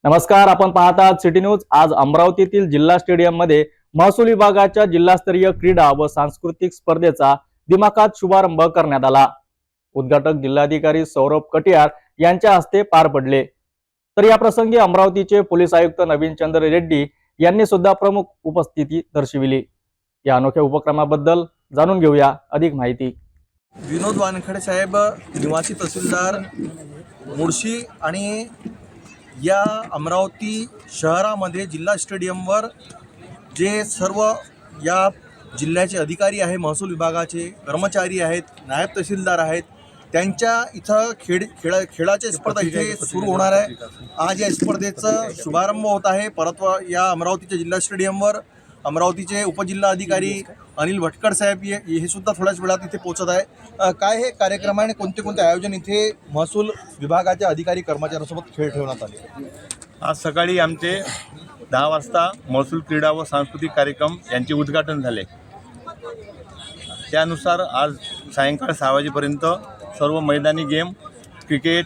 नमस्कार, आपण पाहत आहात सिटी न्यूज। आज अमरावतीतील जिल्हा स्टेडियम मध्ये महसूल विभागाच्या जिल्हास्तरीय क्रीडा व सांस्कृतिक स्पर्धेचा दिमाखात शुभारंभ करण्यात आला। उद्घाटक जिल्हाधिकारी सौरभ कटियार यांच्या हस्ते पार पडले। तर या प्रसंगी अमरावतीचे पोलीस आयुक्त नवीन चंद्र रेड्डी यांनी सुद्धा प्रमुख उपस्थिती दर्शविली। या अनोख्या उपक्रमाबद्दल जाणून घेऊया अधिक माहिती। विनोद वानखडे साहेब, निवासी तहसीलदार मुळशी आणि या अमरावती शहरामध्ये जिल्हा स्टेडियमवर जे सर्व या जिल्ह्याचे अधिकारी आहे, महसूल विभागाचे कर्मचारी आहेत, नायब तहसीलदार आहेत, त्यांच्या इथं खेळाची स्पर्धा इथे सुरू होणार आहे। आज या स्पर्धेचा शुभारंभ होत आहे। परत या अमरावतीच्या जिल्हा स्टेडियमवर अमरावतीचे उपजिल्हा अधिकारी अनिल भटकर साहेब हे सुद्धा थोड्याच वेळात इथे पोहोचत आहे। काय हे कार्यक्रम आहे आणि कोणते कोणते आयोजन इथे महसूल विभागाचे अधिकारी कर्मचाऱ्यांसोबत खेळ ठेवण्यात आले? आज सकाळी आमचे 10 वाजता महसूल क्रीडा व सांस्कृतिक कार्यक्रम यांचे उद्घाटन झाले। त्यानुसार आज सायंकाळ 6 वाजेपर्यंत सर्व मैदानी game, cricket,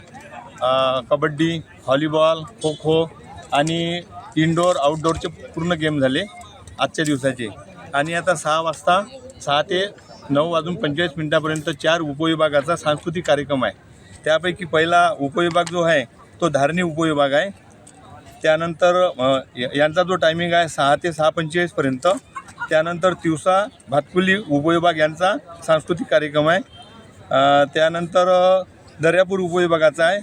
kabaddi, volleyball, kho kho आणि इनडोअर आउटडोअरचे पूर्ण गेम झाले आजच्या दिवसाचे। आणि आता 6 वाजता 6 ते 9 वाजून 45 मिनिटापर्यंत 4 उपविभागाचा सांस्कृतिक कार्यक्रम आहे। त्यापैकी पहिला उपविभाग जो आहे तो धारणी उपविभाग आहे। त्यानंतर यांचा जो टायमिंग आहे 6 ते 6:45 पर्यंत। त्यानंतर तिवसा भातकुली उपविभाग यांचा सांस्कृतिक कार्यक्रम आहे। त्यानंतर दर्यापूर उपविभागाचा आहे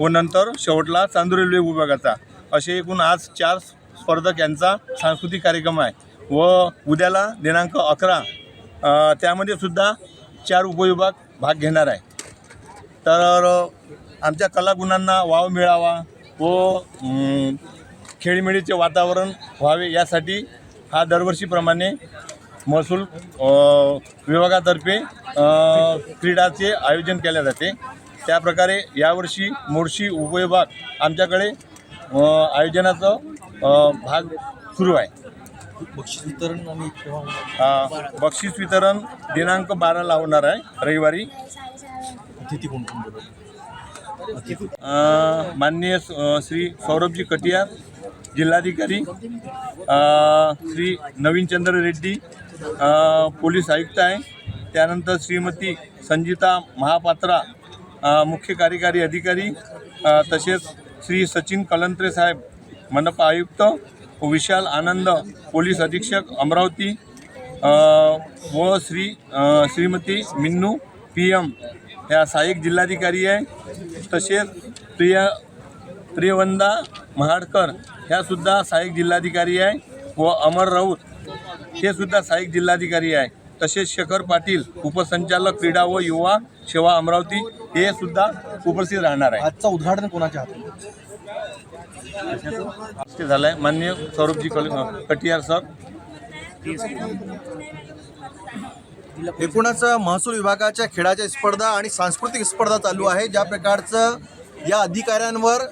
व नंतर शेवटला चांदूर रेल्वे विभागाचा। असे एकूण आज 4 स्पर्धक यांचा सांस्कृतिक कार्यक्रम आहे व उद्याला दिनांक 11 त्यामध्ये सुद्धा 4 उपविभाग भाग घेणार आहे। तर आमच्या कलागुणांना वाव मिळावा व खेळीमेळीचे वातावरण व्हावे यासाठी हा दरवर्षीप्रमाणे महसूल विभागातर्फे क्रीडाचे आयोजन केले जाते। त्याप्रकारे यावर्षी मुळशी उपविभाग आमच्याकडे आयोजनाचा भाग सुरू आहे। बक्षीस वितरण आणि बक्षीस वितरण दिनांक 12ला होणार आहे, रविवारी। अतिथी कोण कोण? माननीय श्री सौरभजी कटियार जिल्हाधिकारी, श्री नवीन चंद्र रेड्डी पोलीस आयुक्त आहे, त्यानंतर श्रीमती संजिता महापात्रा मुख्य कार्यकारी अधिकारी, तसेच श्री सचिन कलंत्रे साहेब मनपा आयुक्त, विशाल आनंद पोलीस अधीक्षक अमरावती व श्रीमती मिन्नू PM ह्या सहाय्यक जिल्हाधिकारी आहे। तसेच प्रियवंदा महाडकर ह्या सुद्धा सहाय्यक जिल्हाधिकारी आहे व अमर राऊत हे सुद्धा सहाय्यक जिल्हाधिकारी आहे। तसेच शेखर पाटील उपसंचालक क्रीडा व युवा सेवा अमरावती हे सुद्धा उपस्थित राहणार आहे। आजचा उद्घाटन कोणाच्या हातून झालं आहे? माननीय सौरभजी कटियार सर। एकूणच महसूल विभागाच्या खेळाच्या स्पर्धा आणि सांस्कृतिक स्पर्धा चालू आहे। ज्या प्रकारचं या अधिकाऱ्यांवर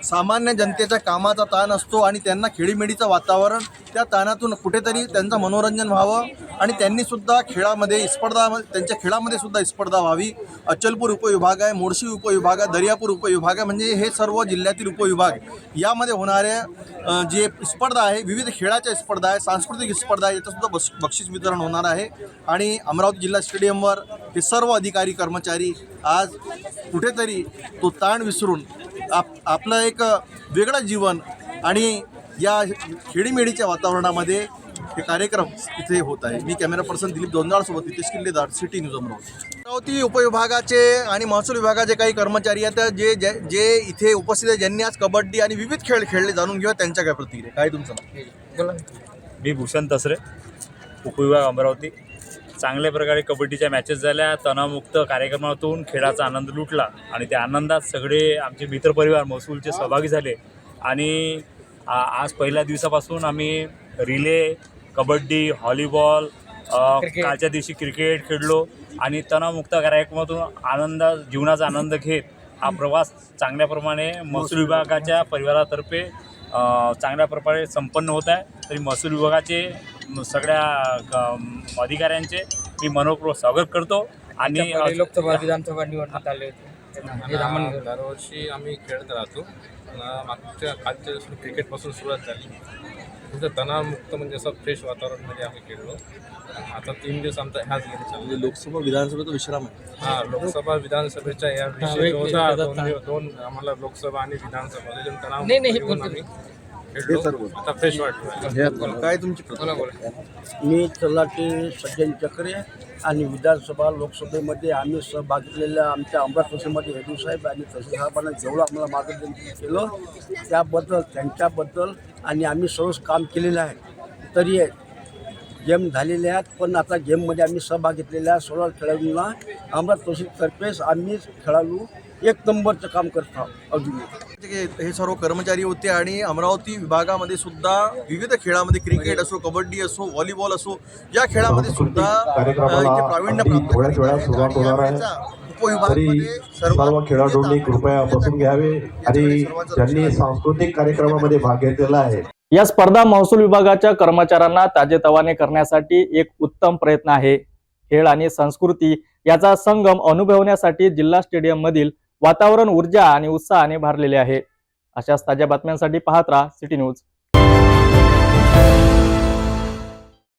सामान्य जनतेच्या कामाचा ताण असतो आणि त्यांना खेळीमेळीचं वातावरण, त्या ताणातून कुठेतरी त्यांचं मनोरंजन व्हावं आणि त्यांनीसुद्धा खेळामध्ये स्पर्धा, त्यांच्या खेळामध्ये सुद्धा स्पर्धा व्हावी। अचलपूर उपविभाग आहे, मोर्शी उपविभाग आहे, दर्यापूर उपविभाग आहे, म्हणजे हे सर्व जिल्ह्यातील उपविभाग यामध्ये होणाऱ्या जे स्पर्धा आहे, विविध खेळाच्या स्पर्धा आहे, सांस्कृतिक स्पर्धा आहे, याचंसुद्धा बक्षीस वितरण होणार आहे। आणि अमरावती जिल्हा स्टेडियमवर हे सर्व अधिकारी कर्मचारी आज कुठेतरी तो ताण विसरून आपलं एक वेगळं जीवन आणि या खेळीमेळीच्या वातावरणामध्ये हे कार्यक्रम इथे होत आहे। मी कॅमेरा पर्सन दिलीप दोंदाळसोबत नितेश किल्लेदार, सिटी न्यूज अमरावती। अमरावती उपविभागाचे आणि महसूल विभागाचे काही कर्मचारी आहेत जे इथे उपस्थित आहेत, ज्यांनी आज कबड्डी आणि विविध खेळ खेळले। जाणून घेऊया त्यांच्या काय प्रतिक्रिया। काय तुमचं नाव? मी भूषण तसरे, उपविभाग अमरावती। चांगल्या प्रकारे कबड्डीच्या मॅचेस झाल्या, तणावमुक्त कार्यक्रमातून खेळाचा आनंद लुटला आणि त्या आनंदात सगळे आमचे मित्रपरिवार महसूलचे सहभागी झाले। आणि आज पहिल्या दिवसापासून आम्ही रिले, कबड्डी, व्हॉलीबॉल, कालच्या दिवशी क्रिकेट खेळलो आणि तणावमुक्त कार्यक्रमातून जीवनाचा आनंद घेत हा प्रवास चांगल्याप्रमाणे महसूल विभागाच्या परिवारातर्फे चांगल्या प्रकारे संपन्न होत आहे। तरी महसूल विभागाचे सगळ्या अधिकाऱ्यांचे मी मनपूर्वक स्वागत करतो। आणि लोकसभा विधानसभा निवडणूक आले होते, दरवर्षी आम्ही खेळत राहतो मागच्या कालच्या दिवशी क्रिकेटपासून सुरुवात झाली. तिथं तणावमुक्त म्हणजे असं फ्रेश वातावरणमध्ये आम्ही खेळलो. आता 3 दिवस आमचा ह्याच गेम चालू. लोकसभा विधानसभेचा विश्राम आहे. हां, लोकसभा विधानसभेच्या या विषयी दोन आम्हाला लोकसभा आणि विधानसभा दोन तणाव घेऊन आम्ही खेळलो. आता फ्रेश वाटतो. काय तुमची मी तलाठी सज्जन चक्रे आणि विधानसभा लोकसभेमध्ये आम्ही सहभाग घेतलेल्या आमच्या अमरावती तहसीलमध्ये हेडू साहेब आणि तहसील साहेबांना जेवढं आम्हाला मार्गदर्शन केलं त्याबद्दल त्यांच्याबद्दल आणि आम्ही सर्वच काम केलेलं आहे. तरी गेम झालेले आहेत, पण आता गेममध्ये आम्ही सहभाग घेतलेल्या सर्व खेळाडूंना अमरावती तहसीलतर्फेच आम्ही खेळाडू 1 नंबरचं काम करत आहोत. अजून हे सर्व कर्मचारी होते आणि अमरावती विभागामध्ये सुद्धा विविध खेळामध्ये क्रिकेट असो, कबड्डी असो, व्हॉलीबॉल असो, या खेळामध्ये सुद्धा इथे प्रावीण्य प्राप्त थोड्याच वेळात सुरुवात होणार आहे. तरी सर्व खेळाडूंनी कृपया बसून घ्यावे आणि ज्यांनी सांस्कृतिक कार्यक्रमामध्ये भाग घेतलेला आहे. या स्पर्धा महसूल विभागाच्या कर्मचाऱ्यांना ताजेतवाने करण्यासाठी एक उत्तम प्रयत्न आहे. खेळ आणि संस्कृती याचा संगम अनुभवण्यासाठी जिल्हा स्टेडियम मधील वातावरण ऊर्जा आणि उत्साहाने भरलेले आहे. अशाच ताज्या बातम्यांसाठी पाहत राहा सिटी न्यूज.